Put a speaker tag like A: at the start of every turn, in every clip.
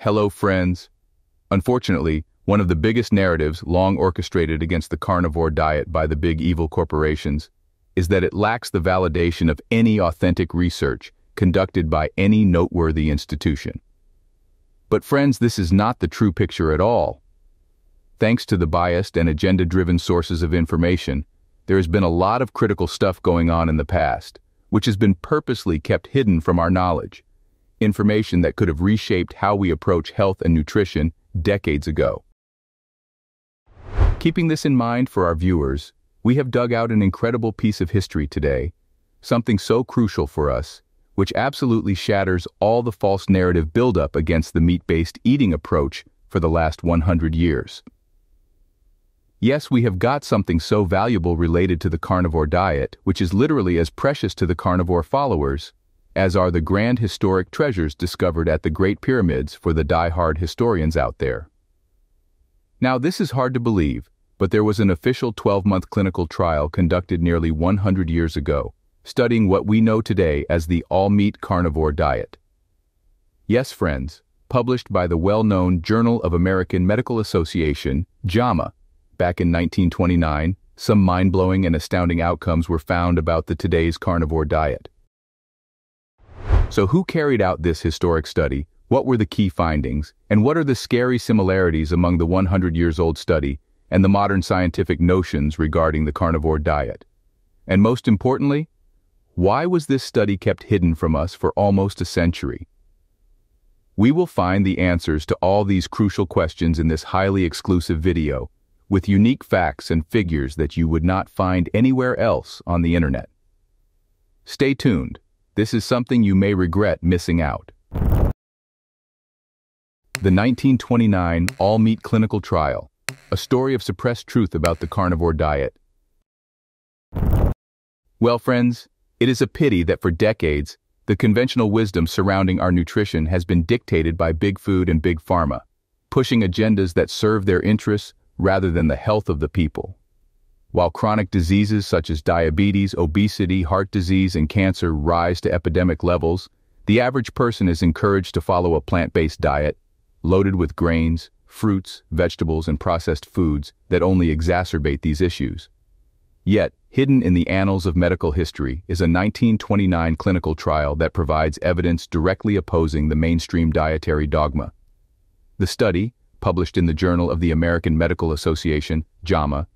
A: Hello, friends. Unfortunately, one of the biggest narratives long orchestrated against the carnivore diet by the big evil corporations is that it lacks the validation of any authentic research conducted by any noteworthy institution. But friends, this is not the true picture at all. Thanks to the biased and agenda-driven sources of information, there has been a lot of critical stuff going on in the past, which has been purposely kept hidden from our knowledge. Information that could have reshaped how we approach health and nutrition decades ago. Keeping this in mind for our viewers, we have dug out an incredible piece of history today, something so crucial for us, which absolutely shatters all the false narrative buildup against the meat-based eating approach for the last 100 years. Yes, we have got something so valuable related to the carnivore diet, which is literally as precious to the carnivore followers as are the grand historic treasures discovered at the Great Pyramids for the die-hard historians out there. Now, this is hard to believe, but there was an official 12-month clinical trial conducted nearly 100 years ago, studying what we know today as the all-meat carnivore diet. Yes, friends, published by the well-known Journal of American Medical Association, JAMA, back in 1929, some mind-blowing and astounding outcomes were found about the today's carnivore diet. So who carried out this historic study? What were the key findings? And what are the scary similarities among the 100 years old study and the modern scientific notions regarding the carnivore diet? And most importantly, why was this study kept hidden from us for almost a century? We will find the answers to all these crucial questions in this highly exclusive video, with unique facts and figures that you would not find anywhere else on the internet. Stay tuned. This is something you may regret missing out. The 1929 all-meat clinical trial, a story of suppressed truth about the carnivore diet. Well, friends, it is a pity that for decades, the conventional wisdom surrounding our nutrition has been dictated by big food and big pharma, pushing agendas that serve their interests rather than the health of the people. While chronic diseases such as diabetes, obesity, heart disease, and cancer rise to epidemic levels, the average person is encouraged to follow a plant-based diet, loaded with grains, fruits, vegetables, and processed foods that only exacerbate these issues. Yet, hidden in the annals of medical history is a 1929 clinical trial that provides evidence directly opposing the mainstream dietary dogma. The study, published in the Journal of the American Medical Association, JAMA,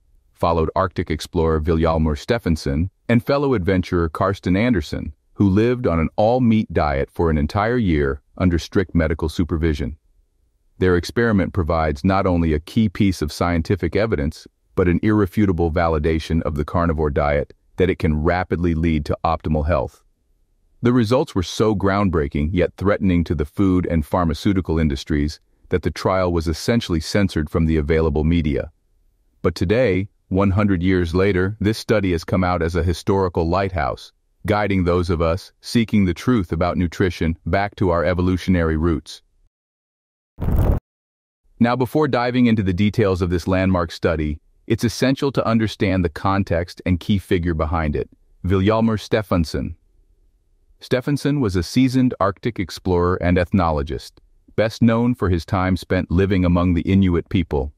A: followed Arctic explorer Vilhjalmur Steffanson and fellow adventurer Karsten Andersen, who lived on an all-meat diet for an entire year under strict medical supervision. Their experiment provides not only a key piece of scientific evidence, but an irrefutable validation of the carnivore diet that it can rapidly lead to optimal health. The results were so groundbreaking yet threatening to the food and pharmaceutical industries that the trial was essentially censored from the available media. But today, 100 years later, this study has come out as a historical lighthouse, guiding those of us seeking the truth about nutrition back to our evolutionary roots. Now, before diving into the details of this landmark study, it's essential to understand the context and key figure behind it, Vilhjalmur Steffanson. Steffanson was a seasoned Arctic explorer and ethnologist, best known for his time spent living among the Inuit people.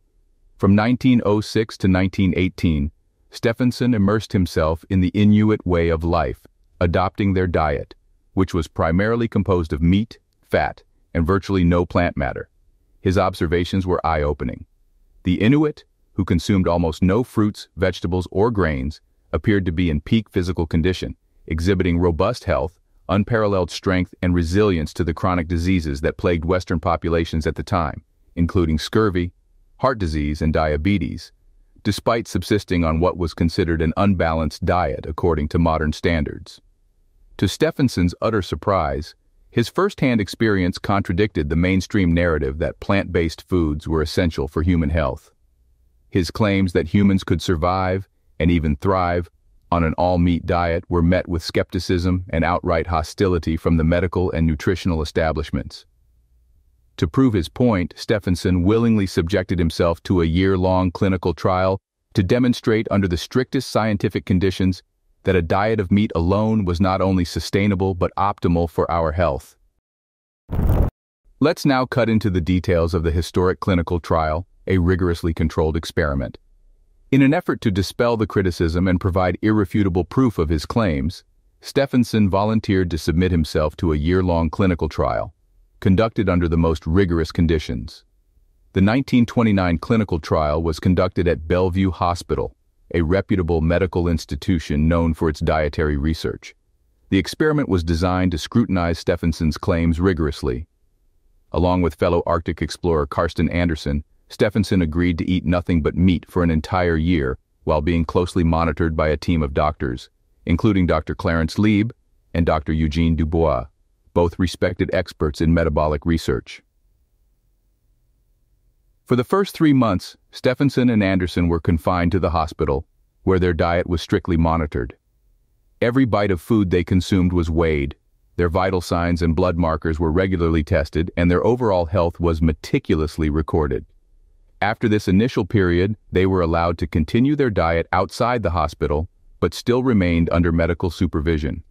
A: From 1906 to 1918, Steffanson immersed himself in the Inuit way of life, adopting their diet, which was primarily composed of meat, fat, and virtually no plant matter. His observations were eye-opening. The Inuit, who consumed almost no fruits, vegetables, or grains, appeared to be in peak physical condition, exhibiting robust health, unparalleled strength, and resilience to the chronic diseases that plagued Western populations at the time, including scurvy, heart disease, and diabetes, despite subsisting on what was considered an unbalanced diet according to modern standards. To Steffanson's utter surprise, his first-hand experience contradicted the mainstream narrative that plant-based foods were essential for human health. His claims that humans could survive, and even thrive, on an all-meat diet were met with skepticism and outright hostility from the medical and nutritional establishments. To prove his point, Steffanson willingly subjected himself to a year-long clinical trial to demonstrate under the strictest scientific conditions that a diet of meat alone was not only sustainable but optimal for our health. Let's now cut into the details of the historic clinical trial, a rigorously controlled experiment. In an effort to dispel the criticism and provide irrefutable proof of his claims, Steffanson volunteered to submit himself to a year-long clinical trial, conducted under the most rigorous conditions. The 1929 clinical trial was conducted at Bellevue Hospital, a reputable medical institution known for its dietary research. The experiment was designed to scrutinize Steffanson's claims rigorously. Along with fellow Arctic explorer Carsten Andersen, Steffanson agreed to eat nothing but meat for an entire year while being closely monitored by a team of doctors, including Dr. Clarence Lieb and Dr. Eugene Dubois, both respected experts in metabolic research. For the first 3 months, Steffanson and Andersen were confined to the hospital, where their diet was strictly monitored. Every bite of food they consumed was weighed, their vital signs and blood markers were regularly tested, and their overall health was meticulously recorded. After this initial period, they were allowed to continue their diet outside the hospital, but still remained under medical supervision.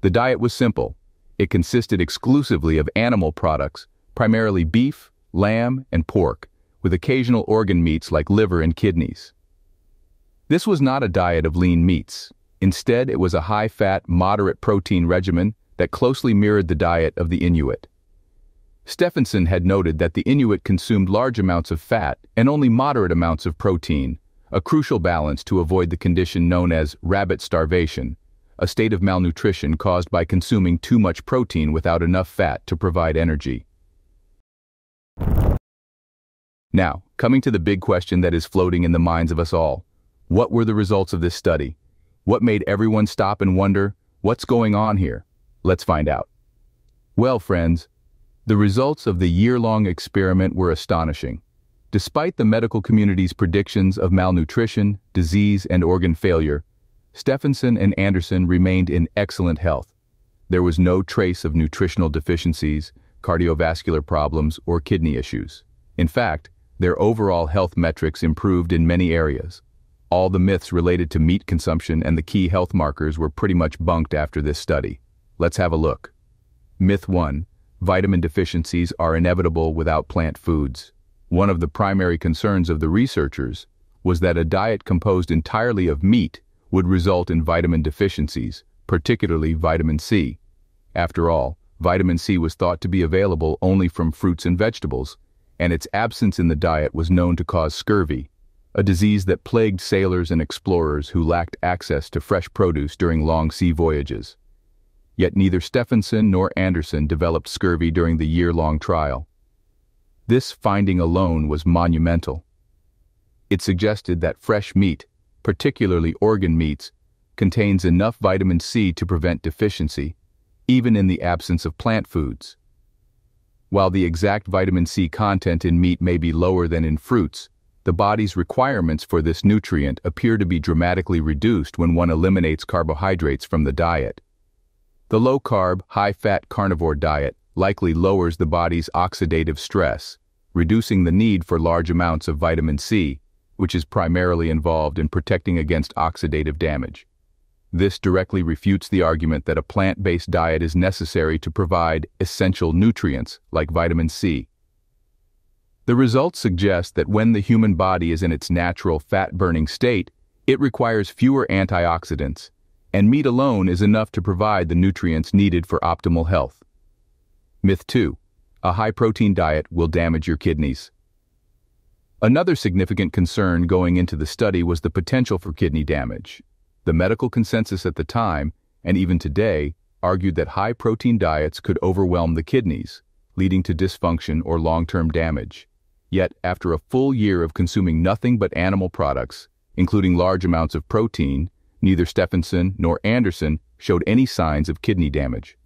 A: The diet was simple. It consisted exclusively of animal products, primarily beef, lamb, and pork, with occasional organ meats like liver and kidneys. This was not a diet of lean meats. Instead, it was a high-fat, moderate protein regimen that closely mirrored the diet of the Inuit. Steffanson had noted that the Inuit consumed large amounts of fat and only moderate amounts of protein, a crucial balance to avoid the condition known as rabbit starvation, a state of malnutrition caused by consuming too much protein without enough fat to provide energy. Now, coming to the big question that is floating in the minds of us all. What were the results of this study? What made everyone stop and wonder, what's going on here? Let's find out. Well, friends, the results of the year-long experiment were astonishing. Despite the medical community's predictions of malnutrition, disease, and organ failure, Steffanson and Andersen remained in excellent health. There was no trace of nutritional deficiencies, cardiovascular problems, or kidney issues. In fact, their overall health metrics improved in many areas. All the myths related to meat consumption and the key health markers were pretty much bunked after this study. Let's have a look. Myth 1. Vitamin deficiencies are inevitable without plant foods. One of the primary concerns of the researchers was that a diet composed entirely of meat would result in vitamin deficiencies, particularly vitamin C. After all, vitamin C was thought to be available only from fruits and vegetables, and its absence in the diet was known to cause scurvy, a disease that plagued sailors and explorers who lacked access to fresh produce during long sea voyages. Yet neither Steffanson nor Andersen developed scurvy during the year-long trial. This finding alone was monumental. It suggested that fresh meat, particularly organ meats, contains enough vitamin C to prevent deficiency, even in the absence of plant foods. While the exact vitamin C content in meat may be lower than in fruits, the body's requirements for this nutrient appear to be dramatically reduced when one eliminates carbohydrates from the diet. The low-carb, high-fat carnivore diet likely lowers the body's oxidative stress, reducing the need for large amounts of vitamin C, which is primarily involved in protecting against oxidative damage. This directly refutes the argument that a plant-based diet is necessary to provide essential nutrients like vitamin C. The results suggest that when the human body is in its natural fat-burning state, it requires fewer antioxidants, and meat alone is enough to provide the nutrients needed for optimal health. Myth 2. A high-protein diet will damage your kidneys. Another significant concern going into the study was the potential for kidney damage. The medical consensus at the time, and even today, argued that high-protein diets could overwhelm the kidneys, leading to dysfunction or long-term damage. Yet, after a full year of consuming nothing but animal products, including large amounts of protein, neither Steffanson nor Andersen showed any signs of kidney damage.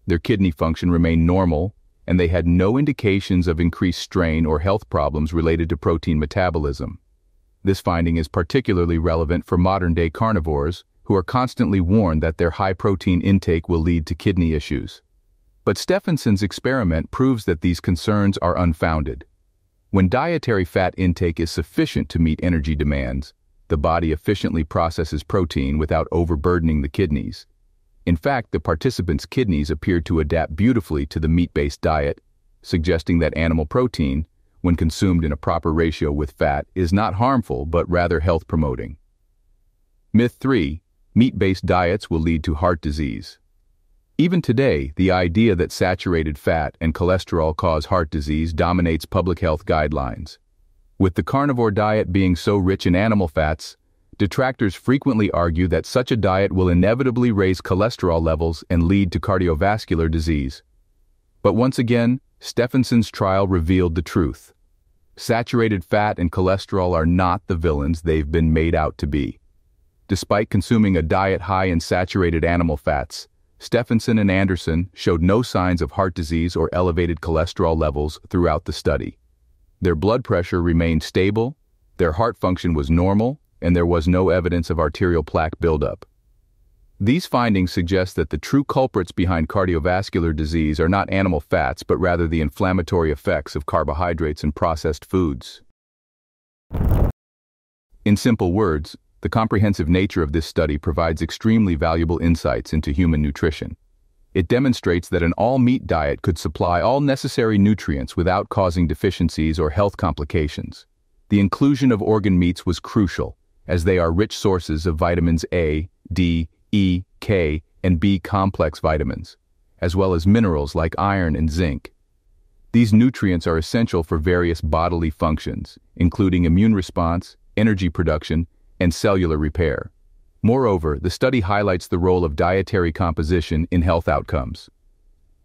A: Their kidney function remained normal, and they had no indications of increased strain or health problems related to protein metabolism. This finding is particularly relevant for modern-day carnivores who are constantly warned that their high-protein intake will lead to kidney issues. But Steffanson's experiment proves that these concerns are unfounded. When dietary fat intake is sufficient to meet energy demands, the body efficiently processes protein without overburdening the kidneys. In fact, the participants' kidneys appeared to adapt beautifully to the meat-based diet, suggesting that animal protein, when consumed in a proper ratio with fat, is not harmful but rather health-promoting. Myth 3. Meat-based diets will lead to heart disease. Even today, the idea that saturated fat and cholesterol cause heart disease dominates public health guidelines. With the carnivore diet being so rich in animal fats, detractors frequently argue that such a diet will inevitably raise cholesterol levels and lead to cardiovascular disease. But once again, Steffanson's trial revealed the truth. Saturated fat and cholesterol are not the villains they've been made out to be. Despite consuming a diet high in saturated animal fats, Steffanson and Anderson showed no signs of heart disease or elevated cholesterol levels throughout the study. Their blood pressure remained stable, their heart function was normal, and there was no evidence of arterial plaque buildup. These findings suggest that the true culprits behind cardiovascular disease are not animal fats but rather the inflammatory effects of carbohydrates and processed foods. In simple words, the comprehensive nature of this study provides extremely valuable insights into human nutrition. It demonstrates that an all-meat diet could supply all necessary nutrients without causing deficiencies or health complications. The inclusion of organ meats was crucial, as they are rich sources of vitamins A, D, E, K, and B complex vitamins, as well as minerals like iron and zinc. These nutrients are essential for various bodily functions, including immune response, energy production, and cellular repair. Moreover, the study highlights the role of dietary composition in health outcomes.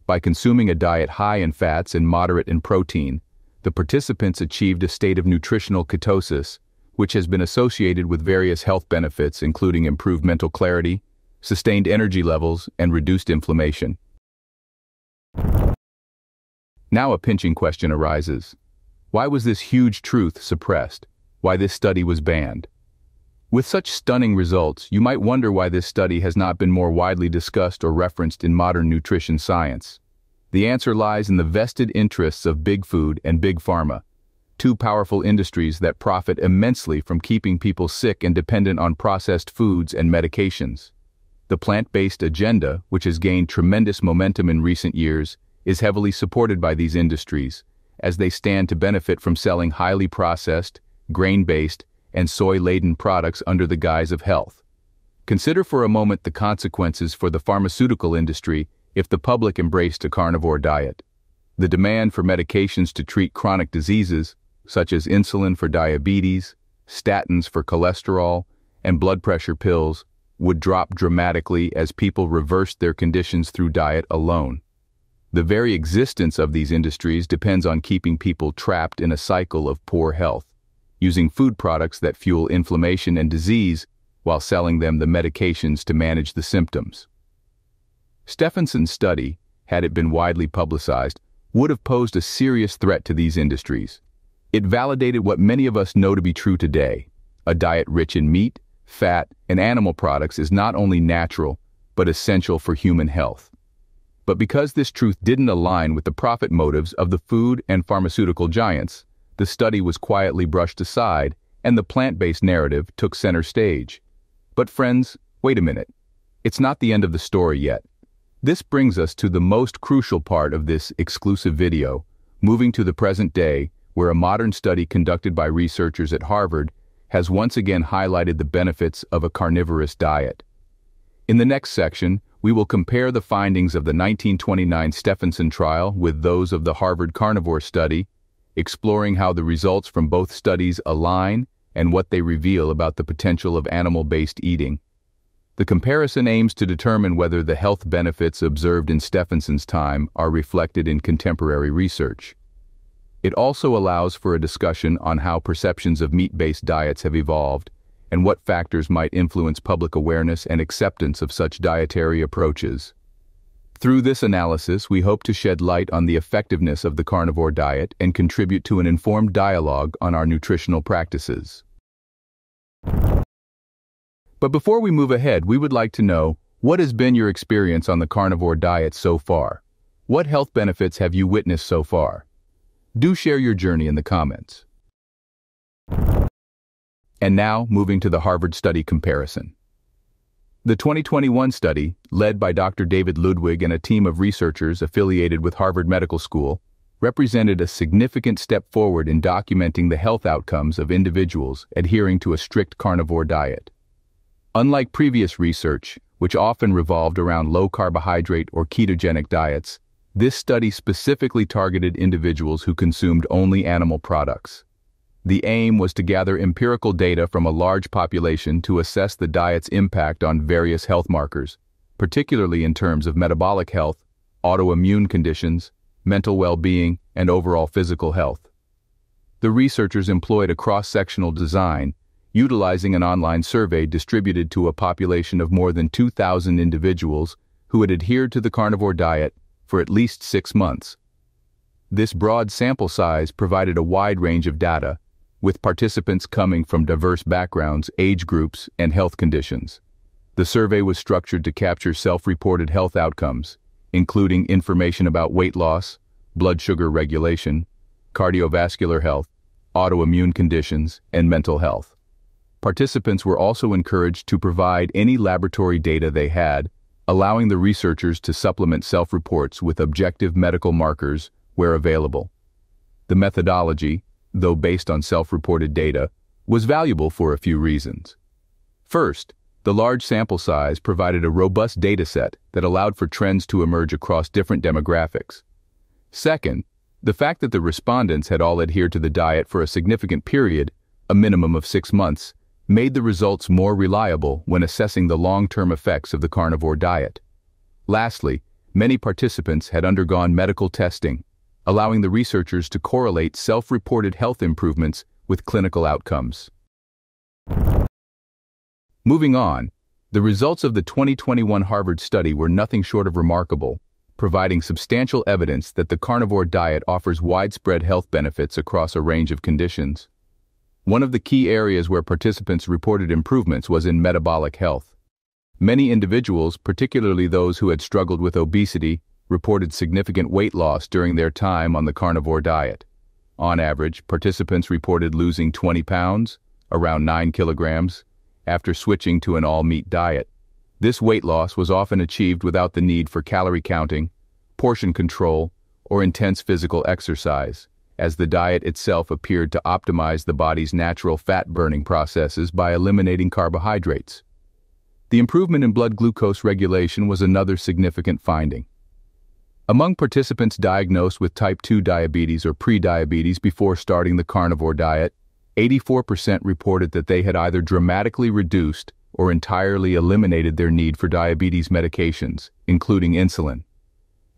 A: By consuming a diet high in fats and moderate in protein, the participants achieved a state of nutritional ketosis, which has been associated with various health benefits including improved mental clarity, sustained energy levels, and reduced inflammation. Now a pinching question arises. Why was this huge truth suppressed? Why this study was banned? With such stunning results, you might wonder why this study has not been more widely discussed or referenced in modern nutrition science. The answer lies in the vested interests of Big Food and Big Pharma, two powerful industries that profit immensely from keeping people sick and dependent on processed foods and medications. The plant-based agenda, which has gained tremendous momentum in recent years, is heavily supported by these industries, as they stand to benefit from selling highly processed, grain-based, and soy-laden products under the guise of health. Consider for a moment the consequences for the pharmaceutical industry if the public embraced a carnivore diet. The demand for medications to treat chronic diseases, such as insulin for diabetes, statins for cholesterol, and blood pressure pills, would drop dramatically as people reversed their conditions through diet alone. The very existence of these industries depends on keeping people trapped in a cycle of poor health, using food products that fuel inflammation and disease while selling them the medications to manage the symptoms. Steffanson's study, had it been widely publicized, would have posed a serious threat to these industries. It validated what many of us know to be true today. A diet rich in meat, fat, and animal products is not only natural, but essential for human health. But because this truth didn't align with the profit motives of the food and pharmaceutical giants, the study was quietly brushed aside, and the plant-based narrative took center stage. But friends, wait a minute. It's not the end of the story yet. This brings us to the most crucial part of this exclusive video, moving to the present day, where a modern study conducted by researchers at Harvard has once again highlighted the benefits of a carnivorous diet. In the next section, we will compare the findings of the 1929 Steffanson trial with those of the Harvard Carnivore Study, exploring how the results from both studies align and what they reveal about the potential of animal-based eating. The comparison aims to determine whether the health benefits observed in Steffanson's time are reflected in contemporary research. It also allows for a discussion on how perceptions of meat-based diets have evolved and what factors might influence public awareness and acceptance of such dietary approaches. Through this analysis, we hope to shed light on the effectiveness of the carnivore diet and contribute to an informed dialogue on our nutritional practices. But before we move ahead, we would like to know, what has been your experience on the carnivore diet so far? What health benefits have you witnessed so far? Do share your journey in the comments. And now, moving to the Harvard study comparison. The 2021 study, led by Dr. David Ludwig and a team of researchers affiliated with Harvard Medical School, represented a significant step forward in documenting the health outcomes of individuals adhering to a strict carnivore diet. Unlike previous research, which often revolved around low-carbohydrate or ketogenic diets, this study specifically targeted individuals who consumed only animal products. The aim was to gather empirical data from a large population to assess the diet's impact on various health markers, particularly in terms of metabolic health, autoimmune conditions, mental well-being, and overall physical health. The researchers employed a cross-sectional design, utilizing an online survey distributed to a population of more than 2,000 individuals who had adhered to the carnivore diet for at least 6 months. This broad sample size provided a wide range of data, with participants coming from diverse backgrounds, age groups, and health conditions. The survey was structured to capture self-reported health outcomes, including information about weight loss, blood sugar regulation, cardiovascular health, autoimmune conditions, and mental health. Participants were also encouraged to provide any laboratory data they had, allowing the researchers to supplement self-reports with objective medical markers where available. The methodology, though based on self-reported data, was valuable for a few reasons. First, the large sample size provided a robust dataset that allowed for trends to emerge across different demographics. Second, the fact that the respondents had all adhered to the diet for a significant period, a minimum of 6 months, made the results more reliable when assessing the long-term effects of the carnivore diet. Lastly, many participants had undergone medical testing, allowing the researchers to correlate self-reported health improvements with clinical outcomes. Moving on, the results of the 2021 Harvard study were nothing short of remarkable, providing substantial evidence that the carnivore diet offers widespread health benefits across a range of conditions. One of the key areas where participants reported improvements was in metabolic health. Many individuals, particularly those who had struggled with obesity, reported significant weight loss during their time on the carnivore diet. On average, participants reported losing 20 pounds, around 9 kilograms, after switching to an all-meat diet. This weight loss was often achieved without the need for calorie counting, portion control, or intense physical exercise, as the diet itself appeared to optimize the body's natural fat-burning processes by eliminating carbohydrates. The improvement in blood glucose regulation was another significant finding. Among participants diagnosed with type 2 diabetes or pre-diabetes before starting the carnivore diet, 84% reported that they had either dramatically reduced or entirely eliminated their need for diabetes medications, including insulin.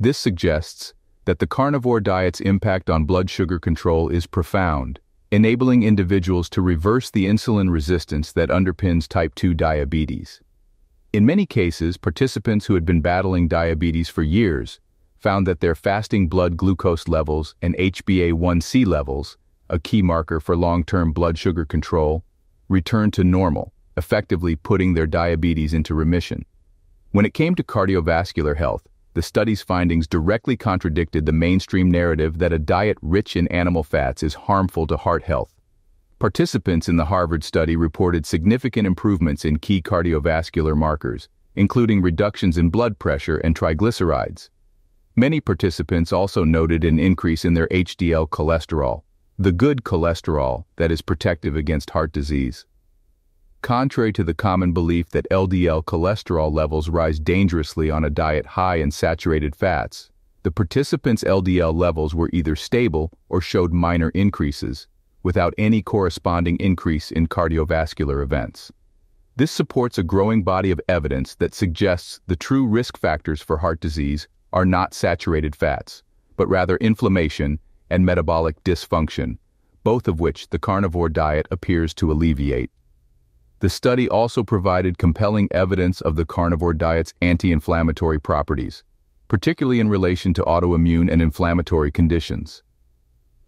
A: This suggests that the carnivore diet's impact on blood sugar control is profound, enabling individuals to reverse the insulin resistance that underpins type 2 diabetes. In many cases, participants who had been battling diabetes for years found that their fasting blood glucose levels and HbA1c levels, a key marker for long-term blood sugar control, returned to normal, effectively putting their diabetes into remission. When it came to cardiovascular health, the study's findings directly contradicted the mainstream narrative that a diet rich in animal fats is harmful to heart health. Participants in the Harvard study reported significant improvements in key cardiovascular markers, including reductions in blood pressure and triglycerides. Many participants also noted an increase in their HDL cholesterol, the good cholesterol that is protective against heart disease. Contrary to the common belief that LDL cholesterol levels rise dangerously on a diet high in saturated fats, the participants' LDL levels were either stable or showed minor increases, without any corresponding increase in cardiovascular events. This supports a growing body of evidence that suggests the true risk factors for heart disease are not saturated fats, but rather inflammation and metabolic dysfunction, both of which the carnivore diet appears to alleviate. The study also provided compelling evidence of the carnivore diet's anti-inflammatory properties, particularly in relation to autoimmune and inflammatory conditions.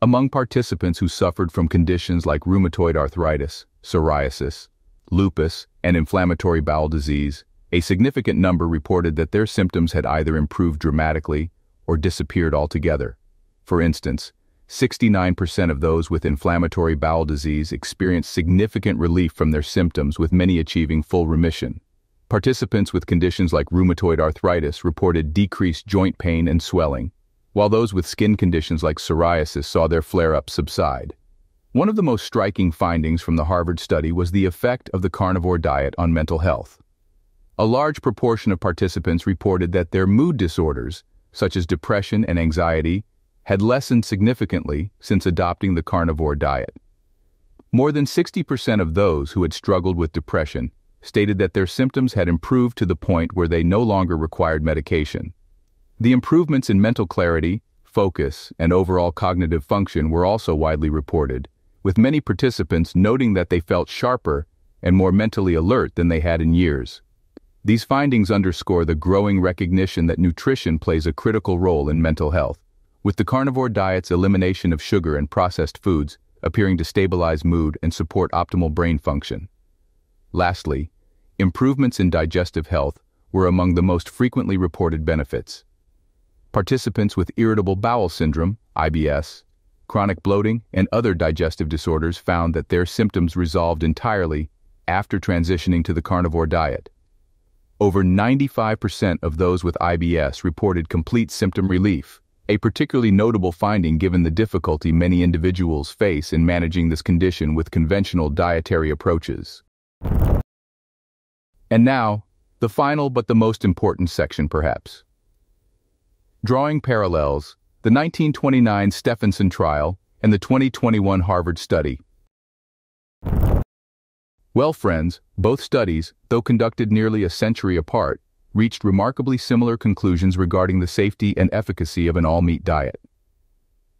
A: Among participants who suffered from conditions like rheumatoid arthritis, psoriasis, lupus, and inflammatory bowel disease, a significant number reported that their symptoms had either improved dramatically or disappeared altogether. For instance, 69% of those with inflammatory bowel disease experienced significant relief from their symptoms, with many achieving full remission. Participants with conditions like rheumatoid arthritis reported decreased joint pain and swelling, while those with skin conditions like psoriasis saw their flare-ups subside. One of the most striking findings from the Harvard study was the effect of the carnivore diet on mental health. A large proportion of participants reported that their mood disorders, such as depression and anxiety, had lessened significantly since adopting the carnivore diet. More than 60% of those who had struggled with depression stated that their symptoms had improved to the point where they no longer required medication. The improvements in mental clarity, focus, and overall cognitive function were also widely reported, with many participants noting that they felt sharper and more mentally alert than they had in years. These findings underscore the growing recognition that nutrition plays a critical role in mental health, with the carnivore diet's elimination of sugar and processed foods appearing to stabilize mood and support optimal brain function. Lastly, improvements in digestive health were among the most frequently reported benefits. Participants with irritable bowel syndrome, IBS, chronic bloating, and other digestive disorders found that their symptoms resolved entirely after transitioning to the carnivore diet. Over 95% of those with IBS reported complete symptom relief, a particularly notable finding given the difficulty many individuals face in managing this condition with conventional dietary approaches. And now, the final but the most important section perhaps. Drawing parallels, the 1929 Steffanson trial and the 2021 Harvard study. Well, friends, both studies, though conducted nearly a century apart, reached remarkably similar conclusions regarding the safety and efficacy of an all-meat diet.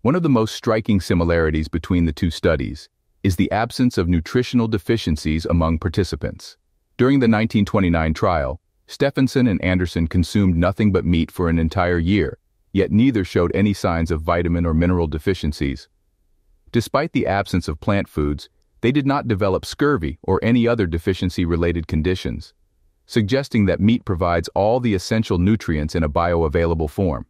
A: One of the most striking similarities between the two studies is the absence of nutritional deficiencies among participants. During the 1929 trial, Steffanson and Anderson consumed nothing but meat for an entire year, yet neither showed any signs of vitamin or mineral deficiencies. Despite the absence of plant foods, they did not develop scurvy or any other deficiency-related conditions, suggesting that meat provides all the essential nutrients in a bioavailable form.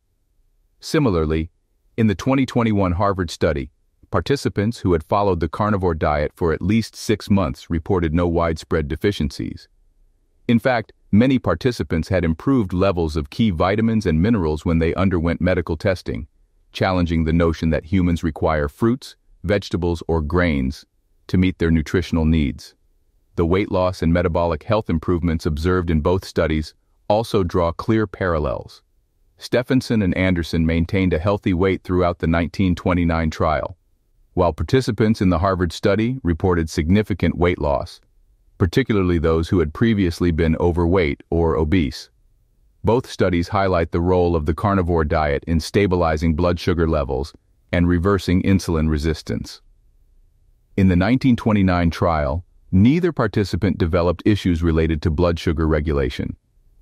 A: Similarly, in the 2021 Harvard study, participants who had followed the carnivore diet for at least 6 months reported no widespread deficiencies. In fact, many participants had improved levels of key vitamins and minerals when they underwent medical testing, challenging the notion that humans require fruits, vegetables, or grains to meet their nutritional needs. The weight loss and metabolic health improvements observed in both studies also draw clear parallels. Steffanson and Anderson maintained a healthy weight throughout the 1929 trial, while participants in the Harvard study reported significant weight loss, particularly those who had previously been overweight or obese. Both studies highlight the role of the carnivore diet in stabilizing blood sugar levels and reversing insulin resistance. In the 1929 trial, neither participant developed issues related to blood sugar regulation,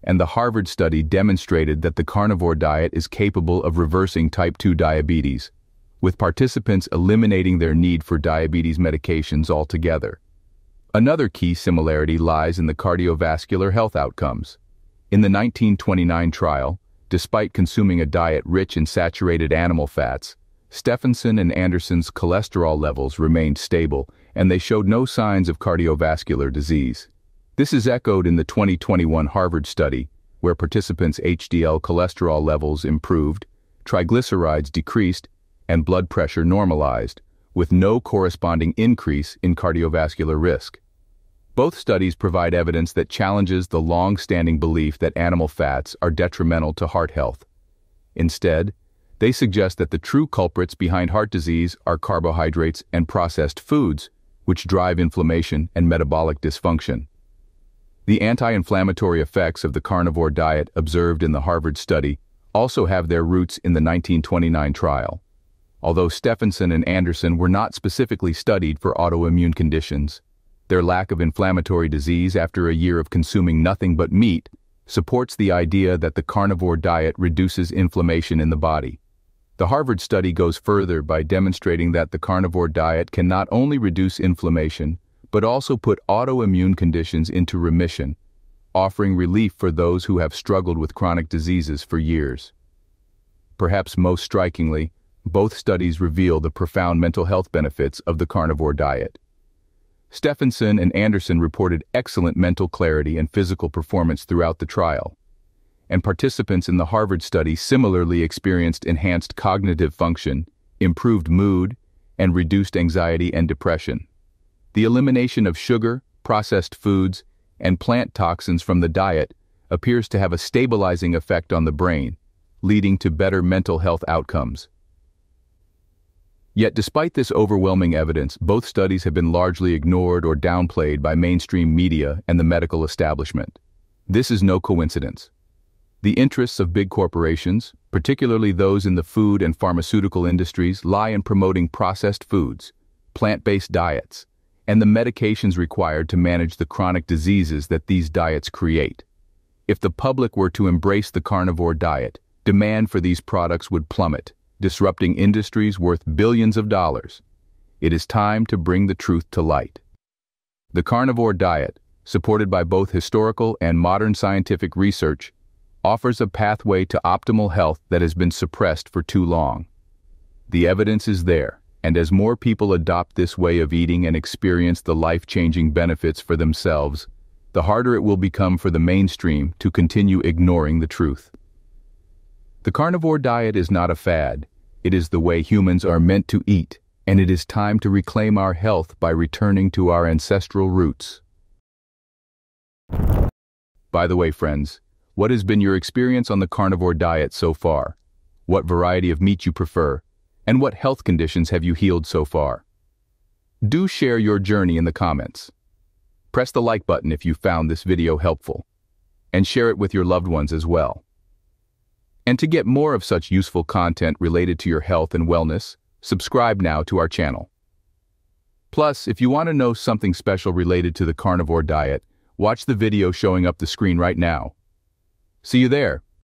A: and the Harvard study demonstrated that the carnivore diet is capable of reversing type 2 diabetes, with participants eliminating their need for diabetes medications altogether. Another key similarity lies in the cardiovascular health outcomes. In the 1929 trial, despite consuming a diet rich in saturated animal fats, Steffanson and Anderson's cholesterol levels remained stable, and they showed no signs of cardiovascular disease. This is echoed in the 2021 Harvard study, where participants' HDL cholesterol levels improved, triglycerides decreased, and blood pressure normalized, with no corresponding increase in cardiovascular risk. Both studies provide evidence that challenges the long-standing belief that animal fats are detrimental to heart health. Instead, they suggest that the true culprits behind heart disease are carbohydrates and processed foods, which drive inflammation and metabolic dysfunction. The anti-inflammatory effects of the carnivore diet observed in the Harvard study also have their roots in the 1929 trial. Although Steffanson and Anderson were not specifically studied for autoimmune conditions, their lack of inflammatory disease after a year of consuming nothing but meat supports the idea that the carnivore diet reduces inflammation in the body. The Harvard study goes further by demonstrating that the carnivore diet can not only reduce inflammation, but also put autoimmune conditions into remission, offering relief for those who have struggled with chronic diseases for years. Perhaps most strikingly, both studies reveal the profound mental health benefits of the carnivore diet. Steffanson and Anderson reported excellent mental clarity and physical performance throughout the trial, and participants in the Harvard study similarly experienced enhanced cognitive function, improved mood, and reduced anxiety and depression. The elimination of sugar, processed foods, and plant toxins from the diet appears to have a stabilizing effect on the brain, leading to better mental health outcomes. Yet despite this overwhelming evidence, both studies have been largely ignored or downplayed by mainstream media and the medical establishment. This is no coincidence. The interests of big corporations, particularly those in the food and pharmaceutical industries, lie in promoting processed foods, plant-based diets, and the medications required to manage the chronic diseases that these diets create. If the public were to embrace the carnivore diet, demand for these products would plummet, disrupting industries worth billions of dollars. It is time to bring the truth to light. The carnivore diet, supported by both historical and modern scientific research, offers a pathway to optimal health that has been suppressed for too long. The evidence is there, and as more people adopt this way of eating and experience the life-changing benefits for themselves, the harder it will become for the mainstream to continue ignoring the truth. The carnivore diet is not a fad. It is the way humans are meant to eat, and it is time to reclaim our health by returning to our ancestral roots. By the way, friends, what has been your experience on the carnivore diet so far? What variety of meat you prefer? And what health conditions have you healed so far? Do share your journey in the comments. Press the like button if you found this video helpful, and share it with your loved ones as well. And to get more of such useful content related to your health and wellness, subscribe now to our channel. Plus, if you want to know something special related to the carnivore diet, watch the video showing up the screen right now. See you there.